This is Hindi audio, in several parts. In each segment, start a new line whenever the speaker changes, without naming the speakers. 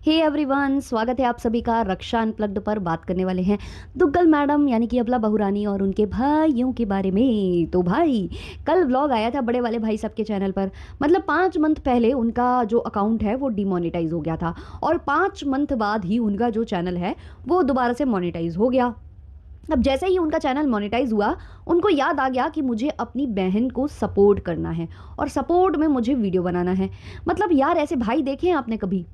हे एवरीवन, स्वागत है आप सभी का रक्षा अनप्लग्ड पर। बात करने वाले हैं दुग्गल मैडम यानी कि अबला बहुरानी और उनके भाइयों के बारे में। तो भाई, कल व्लॉग आया था बड़े वाले भाई सबके चैनल पर। मतलब 5 मंथ पहले उनका जो अकाउंट है वो डिमोनेटाइज हो गया था और 5 मंथ बाद ही उनका जो चैनल है वो दोबारा से मोनेटाइज हो गया। अब जैसे ही उनका चैनल मोनेटाइज हुआ, उनको याद आ गया कि मुझे अपनी बहन को सपोर्ट करना है और सपोर्ट में मुझे वीडियो बनाना है। मतलब यार, ऐसे भाई देखे हैं आपने कभी?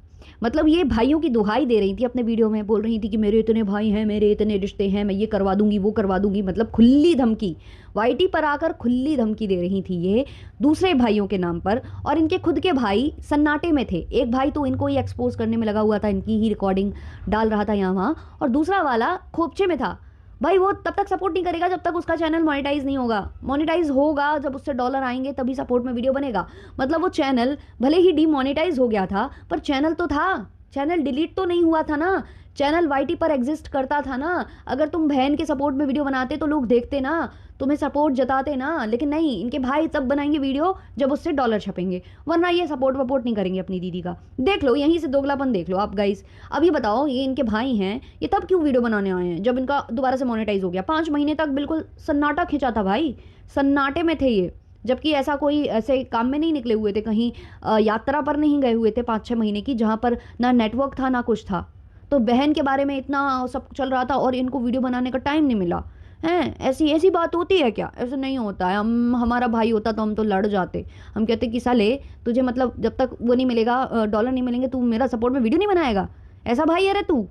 मतलब ये भाइयों की दुहाई दे रही थी अपने वीडियो में, बोल रही थी कि मेरे इतने भाई हैं, मेरे इतने रिश्ते हैं, मैं ये करवा दूंगी वो करवा दूंगी। मतलब खुली धमकी, वाईटी पर आकर खुली धमकी दे रही थी ये दूसरे भाइयों के नाम पर। और इनके खुद के भाई सन्नाटे में थे। एक भाई तो इनको ही एक्सपोज करने में लगा हुआ था, इनकी ही रिकॉर्डिंग डाल रहा था यहाँ वहाँ, और दूसरा वाला खोपचे में था। भाई वो तब तक सपोर्ट नहीं करेगा जब तक उसका चैनल मोनेटाइज नहीं होगा। मोनेटाइज होगा जब उससे डॉलर आएंगे तभी सपोर्ट में वीडियो बनेगा। मतलब वो चैनल भले ही डीमोनेटाइज हो गया था पर चैनल तो था, चैनल डिलीट तो नहीं हुआ था ना, चैनल वाईटी पर एग्जिस्ट करता था ना। अगर तुम बहन के सपोर्ट में वीडियो बनाते तो लोग देखते ना, तुम्हें सपोर्ट जताते ना। लेकिन नहीं, इनके भाई तब बनाएंगे वीडियो जब उससे डॉलर छपेंगे, वरना ये सपोर्ट वपोर्ट नहीं करेंगे अपनी दीदी का। देख लो, यहीं से दोगलापन देख लो आप गाइस। अब ये बताओ, ये इनके भाई हैं, ये तब क्यों वीडियो बनाने आए हैं जब इनका दोबारा से मोनेटाइज हो गया? 5 महीने तक बिल्कुल सन्नाटा खिंचा था भाई, सन्नाटे में थे ये। जबकि ऐसा कोई ऐसे काम में नहीं निकले हुए थे, कहीं यात्रा पर नहीं गए हुए थे 5-6 महीने की, जहाँ पर ना नेटवर्क था ना कुछ था। तो बहन के बारे में इतना सब चल रहा था और इनको वीडियो बनाने का टाइम नहीं मिला है। ऐसी ऐसी बात होती है क्या? ऐसा नहीं होता है। हम, हमारा भाई होता तो हम तो लड़ जाते। हम कहते कि साले, तुझे मतलब जब तक वो नहीं मिलेगा, डॉलर नहीं मिलेंगे, तू मेरा सपोर्ट में वीडियो नहीं बनाएगा? ऐसा भाई है रे तू?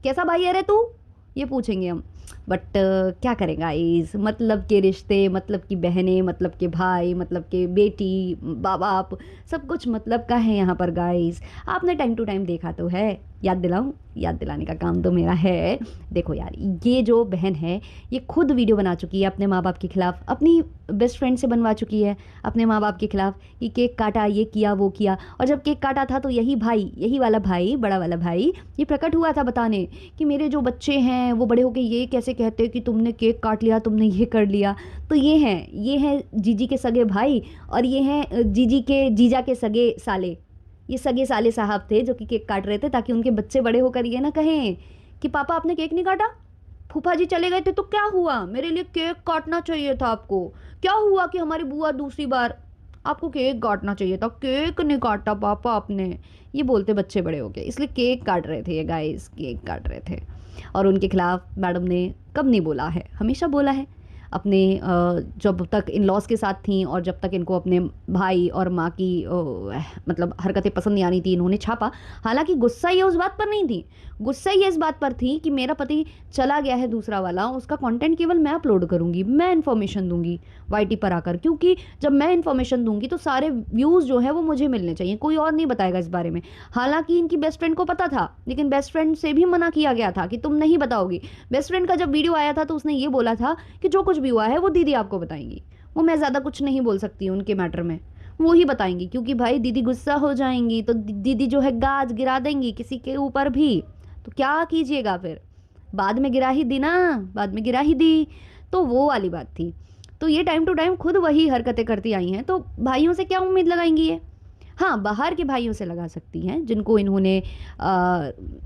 कैसा भाई है रे तू? ये पूछेंगे हम। बट क्या करेगा इस मतलब के रिश्ते, मतलब की बहनें, मतलब के भाई, मतलब के बेटी, बाप बाप, सब कुछ मतलब का है यहाँ पर गाइस। आपने टाइम टू टाइम देखा तो है। याद दिलाऊं? याद दिलाने का काम तो मेरा है। देखो यार, ये जो बहन है ये खुद वीडियो बना चुकी है अपने माँ बाप के खिलाफ, अपनी बेस्ट फ्रेंड से बनवा चुकी है अपने माँ बाप के खिलाफ कि केक काटा, ये किया वो किया। और जब केक काटा था तो यही भाई, यही वाला भाई, बड़ा वाला भाई, ये प्रकट हुआ था बताने कि मेरे जो बच्चे हैं वो बड़े होके ये कैसे कहते हैं कि तुमने केक काट लिया, तुमने ये कर लिया। तो ये हैं जीजी के सगे भाई, और ये हैं जीजी के जीजा के सगे साले। ये सगे साले साहब थे जो कि केक काट रहे थे ताकि उनके बच्चे बड़े होकर ये ना कहें कि पापा आपने केक नहीं काटा, फूफा जी चले गए थे तो क्या हुआ, मेरे लिए केक काटना चाहिए था आपको। क्या हुआ कि हमारी बुआ दूसरी बार, आपको केक काटना चाहिए था, केक नहीं काटा पापा आपने। ये बोलते बच्चे बड़े हो गए, इसलिए केक काट रहे थे ये गाइस, केक काट रहे थे। और उनके खिलाफ मैडम ने कब नहीं बोला है, हमेशा बोला है। अपने जब तक इन लॉज के साथ थी और जब तक इनको अपने भाई और माँ की मतलब हरकतें पसंद नहीं आनी थी, इन्होंने छापा। हालांकि गुस्सा ये उस बात पर नहीं थी, गुस्सा ये इस बात पर थी कि मेरा पति चला गया है दूसरा वाला, उसका कंटेंट केवल मैं अपलोड करूंगी, मैं इन्फॉर्मेशन दूंगी वाईटी पर आकर। क्योंकि जब मैं इन्फॉर्मेशन दूंगी तो सारे व्यूज़ जो है वो मुझे मिलने चाहिए, कोई और नहीं बताएगा इस बारे में। हालांकि इनकी बेस्ट फ्रेंड को पता था, लेकिन बेस्ट फ्रेंड से भी मना किया गया था कि तुम नहीं बताओगी। बेस्ट फ्रेंड का जब वीडियो आया था तो उसने ये बोला था कि जो कुछ भी हुआ है वो दीदी आपको बताएंगी, वो मैं ज़्यादा कुछ नहीं बोल सकती उनके मैटर में, वो ही बताएंगी। क्योंकि भाई दीदी गुस्सा हो जाएंगी तो दीदी जो है गाज गिरा देंगी किसी के ऊपर भी, तो क्या कीजिएगा फिर? बाद में गिरा ही दी ना, बाद में गिरा ही दी। तो वो वाली बात थी। तो ये टाइम टू टाइम खुद वही हरकतें करती आई हैं, तो भाइयों से क्या उम्मीद लगाएंगी ये? हाँ, बाहर के भाइयों से लगा सकती हैं जिनको इन्होंने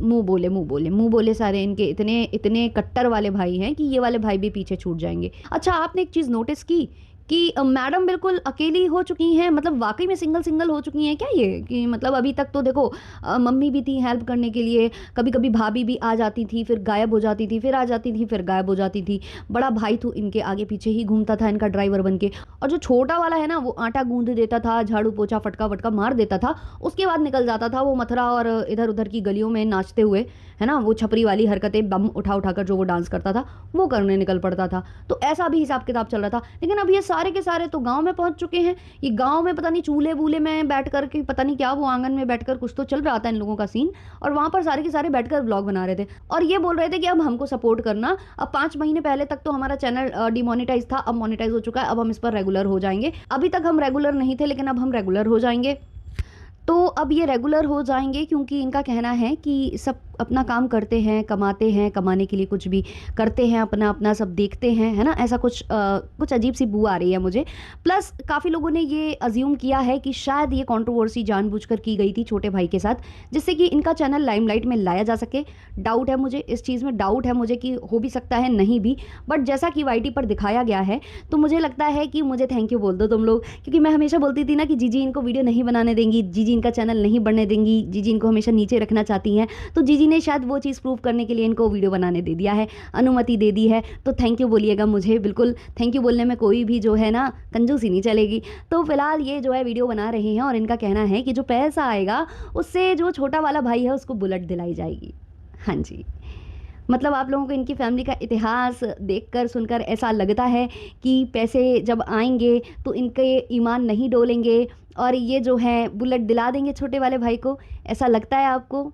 मुंह बोले सारे इनके इतने इतने कट्टर वाले भाई हैं कि ये वाले भाई भी पीछे छूट जाएंगे। अच्छा, आपने एक चीज़ नोटिस की कि मैडम बिल्कुल अकेली हो चुकी हैं? मतलब वाकई में सिंगल सिंगल हो चुकी हैं क्या ये? कि मतलब अभी तक तो देखो मम्मी भी थी हेल्प करने के लिए, कभी कभी भाभी भी आ जाती थी, फिर गायब हो जाती थी, फिर आ जाती थी, फिर गायब हो जाती थी। बड़ा भाई तो इनके आगे पीछे ही घूमता था, इनका ड्राइवर बन के। और जो छोटा वाला है ना, वो आटा गूंद देता था, झाड़ू पोछा फटका वटका मार देता था, उसके बाद निकल जाता था वो मथुरा और इधर उधर की गलियों में नाचते हुए, है ना, वो छपरी वाली हरकतें, बम उठा उठाकर जो वो डांस करता था वो करने निकल पड़ता था। तो ऐसा भी हिसाब किताब चल रहा था। लेकिन अब ये सारे के सारे तो गांव में पहुंच चुके हैं। ये गांव में पता नहीं चूल्हे बूल्हे में बैठ कर के, पता नहीं क्या, वो आंगन में बैठकर कुछ तो चल रहा था इन लोगों का सीन, और वहां पर सारे के सारे बैठकर व्लॉग बना रहे थे और ये बोल रहे थे कि अब हमको सपोर्ट करना। अब 5 महीने पहले तक तो हमारा चैनल डिमोनेटाइज था, अब मोनेटाइज हो चुका है, अब हम इस पर रेगुलर हो जाएंगे। अभी तक हम रेगुलर नहीं थे लेकिन अब हम रेगुलर हो जाएंगे। तो अब ये रेगुलर हो जाएंगे क्योंकि इनका कहना है कि सब अपना काम करते हैं, कमाते हैं, कमाने के लिए कुछ भी करते हैं, अपना अपना सब देखते हैं, है ना? ऐसा कुछ अजीब सी बू आ रही है मुझे। प्लस काफ़ी लोगों ने ये अज्यूम किया है कि शायद ये कंट्रोवर्सी जानबूझकर की गई थी छोटे भाई के साथ, जिससे कि इनका चैनल लाइमलाइट में लाया जा सके। डाउट है मुझे इस चीज़ में, डाउट है मुझे कि हो भी सकता है, नहीं भी। बट जैसा कि वाईटी पर दिखाया गया है, तो मुझे लगता है कि मुझे थैंक यू बोल दो तुम लोग, क्योंकि मैं हमेशा बोलती थी ना कि जीजी इनको वीडियो नहीं बनाने देंगी, जीजी इनका चैनल नहीं बढ़ने देंगी, जीजी इनको हमेशा नीचे रखना चाहती हैं। तो जीजी ने शायद वो चीज़ प्रूव करने के लिए इनको वीडियो बनाने दे दिया है, अनुमति दे दी है। तो थैंक यू बोलिएगा मुझे, बिल्कुल थैंक यू बोलने में कोई भी जो है ना कंजूसी नहीं चलेगी। तो फिलहाल ये जो है वीडियो बना रहे हैं और इनका कहना है कि जो पैसा आएगा उससे जो छोटा वाला भाई है उसको बुलेट दिलाई जाएगी। हाँ जी, मतलब आप लोगों को इनकी फैमिली का इतिहास देखकर सुनकर ऐसा लगता है कि पैसे जब आएंगे तो इनके ईमान नहीं डोलेंगे और ये जो है बुलेट दिला देंगे छोटे वाले भाई को। ऐसा लगता है आपको?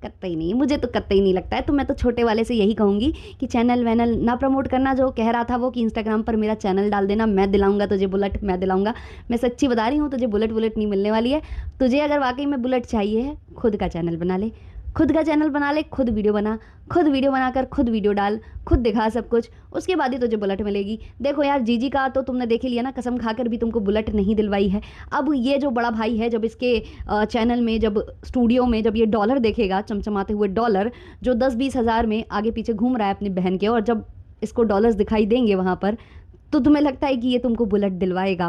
कतई नहीं, मुझे तो कतई नहीं लगता है। तो मैं तो छोटे वाले से यही कहूँगी कि चैनल वैनल ना प्रमोट करना। जो कह रहा था वो कि इंस्टाग्राम पर मेरा चैनल डाल देना, मैं दिलाऊंगा तुझे बुलेट, मैं दिलाऊंगा। मैं सच्ची बता रही हूँ, तुझे बुलेट बुलेट नहीं मिलने वाली है। तुझे अगर वाकई में बुलेट चाहिए है, खुद का चैनल बना ले, खुद का चैनल बना ले, खुद वीडियो बना, खुद वीडियो बनाकर खुद वीडियो डाल, खुद दिखा सब कुछ, उसके बाद ही तुझे बुलेट मिलेगी। देखो यार, जीजी का तो तुमने देख ही लिया ना, कसम खाकर भी तुमको बुलेट नहीं दिलवाई है। अब ये जो बड़ा भाई है, जब इसके चैनल में, जब स्टूडियो में जब ये डॉलर देखेगा, चमचमाते हुए डॉलर जो 10-20 हज़ार में आगे पीछे घूम रहा है अपनी बहन के, और जब इसको डॉलर्स दिखाई देंगे वहाँ पर, तो तुम्हें लगता है कि ये तुमको बुलेट दिलवाएगा?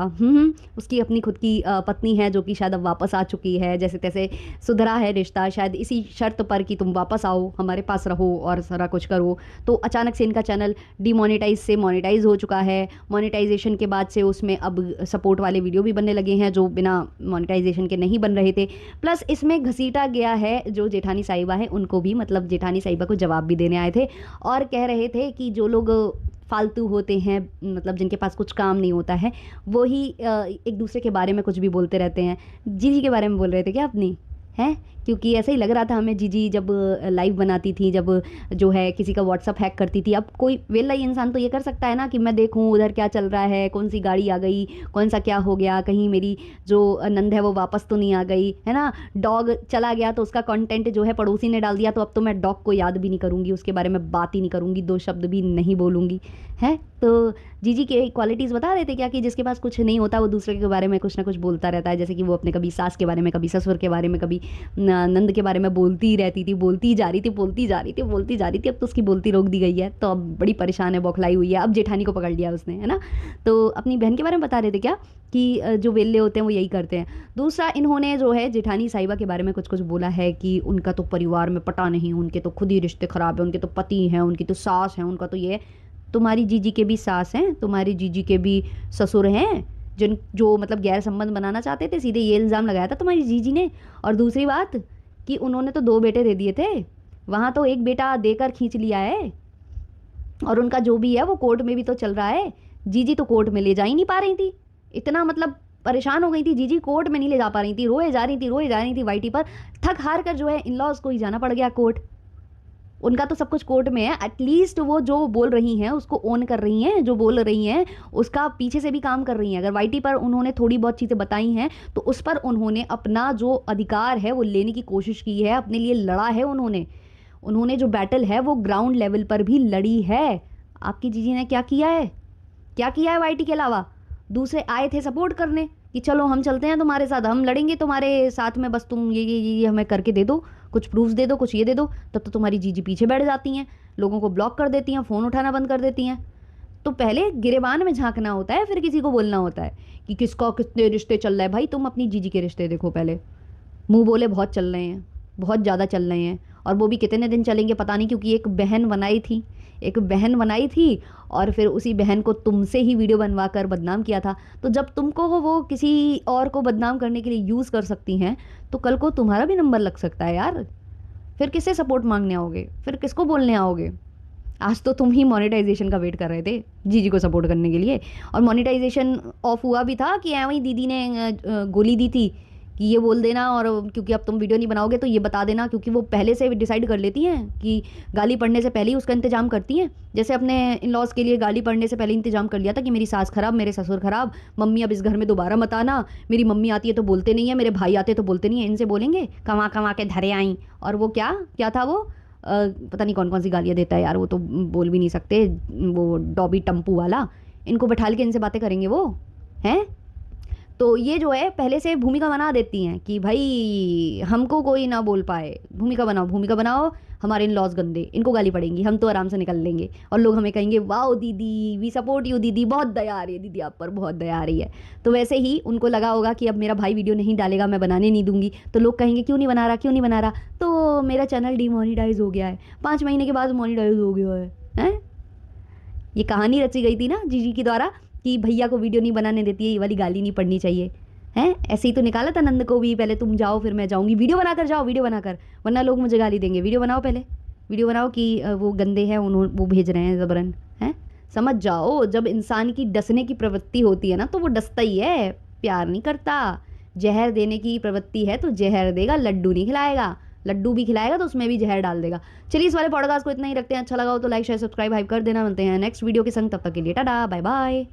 उसकी अपनी खुद की पत्नी है जो कि शायद अब वापस आ चुकी है, जैसे तैसे सुधरा है रिश्ता, शायद इसी शर्त पर कि तुम वापस आओ, हमारे पास रहो और सारा कुछ करो। तो अचानक से इनका चैनल डिमोनेटाइज से मोनेटाइज हो चुका है। मोनेटाइजेशन के बाद से उसमें अब सपोर्ट वाले वीडियो भी बनने लगे हैं जो बिना मोनेटाइजेशन के नहीं बन रहे थे। प्लस इसमें घसीटा गया है जो जेठानी साहिबा है उनको भी, मतलब जेठानी साहिबा को जवाब भी देने आए थे और कह रहे थे कि जो लोग फालतू होते हैं, मतलब जिनके पास कुछ काम नहीं होता है, वो ही एक दूसरे के बारे में कुछ भी बोलते रहते हैं। जीजी के बारे में बोल रहे थे क्या अपनी? हैं? क्योंकि ऐसा ही लग रहा था हमें, जीजी जब लाइव बनाती थी, जब जो है किसी का व्हाट्सअप हैक करती थी। अब कोई वेला ही इंसान तो ये कर सकता है ना कि मैं देखूं उधर क्या चल रहा है, कौन सी गाड़ी आ गई, कौन सा क्या हो गया, कहीं मेरी जो नंद है वो वापस तो नहीं आ गई, है ना? डॉग चला गया तो उसका कंटेंट जो है पड़ोसी ने डाल दिया, तो अब तो मैं डॉग को याद भी नहीं करूँगी, उसके बारे में बात ही नहीं करूँगी, 2 शब्द भी नहीं बोलूँगी, है? तो जीजी के क्वालिटीज़ बता रहे थे क्या कि जिसके पास कुछ नहीं होता वो दूसरे के बारे में कुछ ना कुछ बोलता रहता है। जैसे कि वो अपने कभी सास के बारे में, कभी ससुर के बारे में, कभी नंद के बारे में बोलती ही रहती थी, बोलती जा रही थी, बोलती जा रही थी, बोलती जा रही थी। अब तो उसकी बोलती रोक दी गई है, तो अब बड़ी परेशान है, बौखलाई हुई है। अब जेठानी को पकड़ लिया उसने, है ना? तो अपनी बहन के बारे में बता रहे थे क्या कि जो वेल्ले होते हैं वो यही करते हैं। दूसरा, इन्होंने जो है जेठानी साहिबा के बारे में कुछ कुछ बोला है कि उनका तो परिवार में पटा नहीं, उनके तो खुद ही रिश्ते ख़राब हैं, उनके तो पति हैं, उनकी तो सास हैं, उनका तो ये। तुम्हारी जीजी के भी सास हैं, तुम्हारी जीजी के भी ससुर हैं, जो मतलब गैर संबंध बनाना चाहते थे, सीधे ये इल्ज़ाम लगाया था तुम्हारी जीजी ने। और दूसरी बात कि उन्होंने तो 2 बेटे दे दिए थे, वहाँ तो एक बेटा देकर खींच लिया है, और उनका जो भी है वो कोर्ट में भी तो चल रहा है। जीजी तो कोर्ट में ले जा ही नहीं पा रही थी, इतना मतलब परेशान हो गई थी जीजी, कोर्ट में नहीं ले जा पा रही थी, रोए जा रही थी वाईटी पर। थक हार कर जो है इन लॉज को ही जाना पड़ गया कोर्ट। उनका तो सब कुछ कोर्ट में है, एटलीस्ट वो जो बोल रही हैं उसको ओन कर रही हैं, जो बोल रही हैं उसका पीछे से भी काम कर रही हैं। अगर वाईटी पर उन्होंने थोड़ी बहुत चीज़ें बताई हैं तो उस पर उन्होंने अपना जो अधिकार है वो लेने की कोशिश की है, अपने लिए लड़ा है उन्होंने जो बैटल है वो ग्राउंड लेवल पर भी लड़ी है। आपकी जीजी ने क्या किया है? क्या किया है वाईटी के अलावा? दूसरे आए थे सपोर्ट करने कि चलो हम चलते हैं तुम्हारे साथ, हम लड़ेंगे तुम्हारे साथ में, बस तुम ये हमें करके दे दो, कुछ प्रूफ्स दे दो, कुछ ये दे दो। तब तो तुम्हारी जीजी पीछे बैठ जाती हैं, लोगों को ब्लॉक कर देती हैं, फ़ोन उठाना बंद कर देती हैं। तो पहले गिरेबान में झांकना होता है, फिर किसी को बोलना होता है कि किसका कितने रिश्ते चल रहे हैं। भाई तुम अपनी जीजी के रिश्ते देखो पहले, मुँह बोले बहुत चल रहे हैं, बहुत ज़्यादा चल रहे हैं, और वो भी कितने दिन चलेंगे पता नहीं, क्योंकि एक बहन बनाई थी और फिर उसी बहन को तुमसे ही वीडियो बनवा कर बदनाम किया था। तो जब तुमको वो किसी और को बदनाम करने के लिए यूज़ कर सकती हैं, तो कल को तुम्हारा भी नंबर लग सकता है यार। फिर किससे सपोर्ट मांगने आओगे? फिर किसको बोलने आओगे? आज तो तुम ही मोनेटाइजेशन का वेट कर रहे थे जीजी को सपोर्ट करने के लिए, और मोनेटाइजेशन ऑफ हुआ भी था कि ऐਵੇਂ ही दीदी ने गोली दी थी कि ये बोल देना, और क्योंकि अब तुम वीडियो नहीं बनाओगे तो ये बता देना, क्योंकि वो पहले से डिसाइड कर लेती हैं कि गाली पड़ने से पहले ही उसका इंतजाम करती हैं। जैसे अपने इन लॉज के लिए गाली पड़ने से पहले इंतजाम कर लिया था कि मेरी सास खराब, मेरे ससुर खराब, मम्मी अब इस घर में दोबारा मत आना, मेरी मम्मी आती है तो बोलते नहीं है, मेरे भाई आते तो बोलते नहीं है, इनसे बोलेंगे कमा कमा के धरे आई। और वो क्या क्या था वो, पता नहीं कौन कौन सी गालियाँ देता है यार, वो तो बोल भी नहीं सकते, वो डॉबी टम्पू वाला। इनको बैठा के इनसे बातें करेंगे वो, हैं। तो ये जो है पहले से भूमिका बना देती हैं कि भाई हमको कोई ना बोल पाए, भूमिका बनाओ, भूमिका बनाओ, हमारे इन लॉज गंदे, इनको गाली पड़ेंगी, हम तो आराम से निकल लेंगे, और लोग हमें कहेंगे वाओ दीदी वी सपोर्ट यू दीदी, बहुत दया आ रही है दीदी आप पर, बहुत दया आ रही है। तो वैसे ही उनको लगा होगा कि अब मेरा भाई वीडियो नहीं डालेगा, मैं बनाने नहीं दूंगी, तो लोग कहेंगे क्यों नहीं बना रहा, क्यों नहीं बना रहा, तो मेरा चैनल डीमोनिटाइज हो गया है, 5 महीने के बाद मोनिटाइज हो गया है, हैं। ये कहानी रची गई थी ना जीजी के द्वारा कि भैया को वीडियो नहीं बनाने देती है, ये वाली गाली नहीं पड़नी चाहिए, हैं। ऐसे ही तो निकाला था नंद को भी, पहले तुम जाओ फिर मैं जाऊंगी, वीडियो बनाकर जाओ, वीडियो बनाकर, वरना लोग मुझे गाली देंगे, वीडियो बनाओ पहले, वीडियो बनाओ कि वो गंदे हैं, उन्होंने वो भेज रहे हैं जबरन, हैं। समझ जाओ, जब इंसान की डसने की प्रवृत्ति होती है ना तो वो डसता ही है, प्यार नहीं करता। जहर देने की प्रवृत्ति है तो जहर देगा, लड्डू नहीं खिलाएगा, लड्डू भी खिलाएगा तो उसमें भी जहर डाल देगा। चलिए इस वाले पॉडकास्ट को इतना ही रखते हैं, अच्छा लगा हो तो लाइक शेयर सब्सक्राइब हाइप कर देना। मिलते हैं नेक्स्ट वीडियो के संग, तब तक के लिए टाटा बाय बाय।